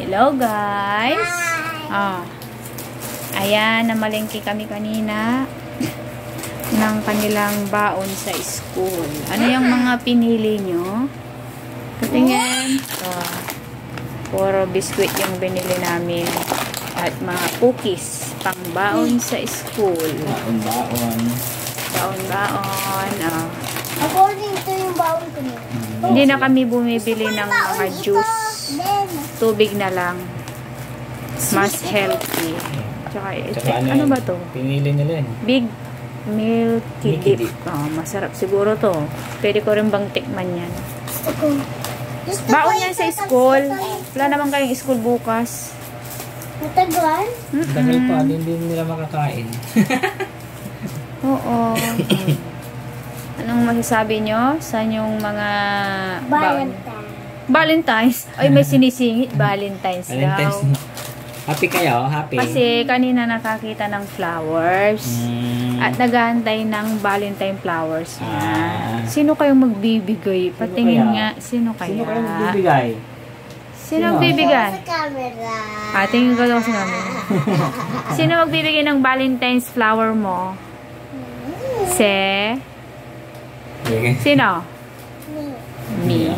Hello guys. Ayan, namalengke kami kanina ng kanilang baon sa school. Ano yung mga pinili nyo? Patingin. Puro biskuit yung binili namin. At mga cookies pang baon sa school. Baon-baon. Baon-baon. Ako dito yung baon ko niya. Hindi na kami bumibili ng mga juice. Tubig na lang. Mas healthy. Tsaka ano ba to? Pinili nila Big Milky Dip. Masarap siguro to. Pwede ko rin bang tikman yan. Baon yan sa school. Wala naman kayong school bukas. Matagal? Dahil pa, hindi nila makakain. Oo. Anong masasabi nyo sa inyong mga Valentine's? Ay, may sinisingit. Valentine's daw. Happy kayo? Happy? Kasi kanina nakakita ng flowers. At naghahantay ng Valentine flowers na. Sino kayong magbibigay? Patingin nga. Sino kaya? Sino kayong magbibigay? Sino magbibigay? Sa camera. Tingin ko daw sa camera. Sino magbibigay ng Valentine's flower mo? Sino? Me.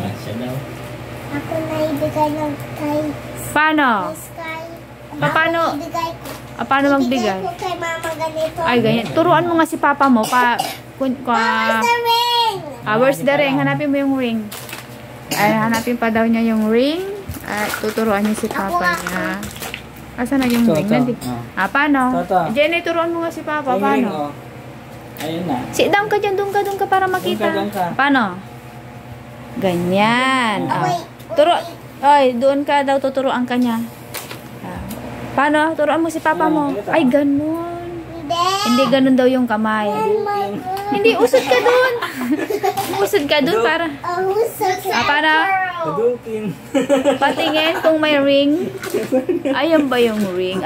Ako na ibigay ng kay Paano? Sky. Paano? Ibigay ko. Paano magbigay? Ibigay ko kay mama ganito. Ay, ganyan. Turuan mo nga si papa mo. Where's the ring? Where's the ring? Hanapin mo yung ring. Ay, hanapin pa daw niya yung ring. At tuturuan niya si papa niya. Asan na yung ring? Paano? Jenny, turuan mo nga si papa. Paano? Ayun na. Sit down ka dyan. Doon ka para makita. Paano? Ganyan. Doon ka daw tuturuan ka niya. Paano? Turuan mo si papa mo. Ay, ganun. Hindi ganun daw yung kamay. Hindi, usod ka doon. Usod ka doon para. Paano? Patingin kung may ring. Ayan ba yung ring?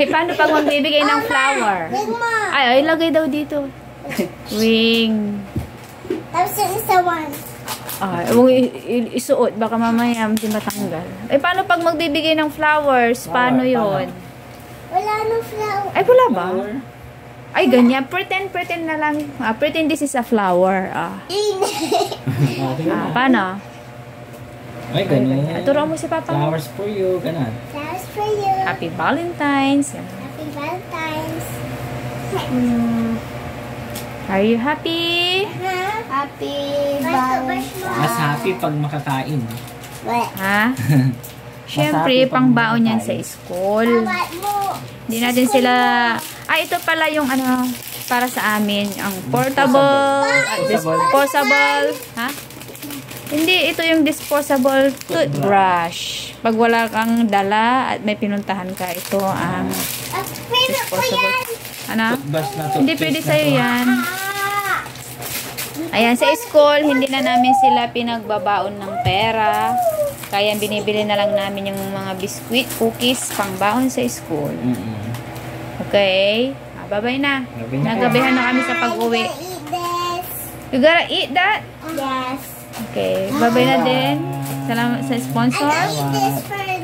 Paano pag magbibigay ng flower? Ay, lagay daw dito. Ring. Tapos yung isa one. Huwag isuot. Baka mamaya hindi matanggal. Paano pag magbibigay ng flowers? Paano yun? Wala nang flower. Ay, wala ba? Ay, ganyan. Pretend na lang. Pretend this is a flower. Paano? Ay, ganun. Turuan mo si papa. Flowers for you. Ganun. Flowers for you. Happy Valentine's. Happy Valentine's. Are you happy? Happy Valentine's. Mas happy pag makakain. Ha? Siyempre, pang baon yan sa school. Hindi natin sila... ito pala yung para sa amin. Ang portable, disposable. Ha? Hindi, ito yung disposable toothbrush. Pag wala kang dala at may pinuntahan ka, ito ang disposable. Hindi pwede sa'yo yan. Ayan, sa school, hindi na namin sila pinagbabaon ng pera. Kaya binibili na lang namin yung mga biskuit, cookies, pang baon sa school. Okay? Bye-bye na. Nagabihan na kami sa pag-uwi. You gotta eat that? Yes. Okay. Bye-bye na din. Salamat sa sponsor. I eat this first.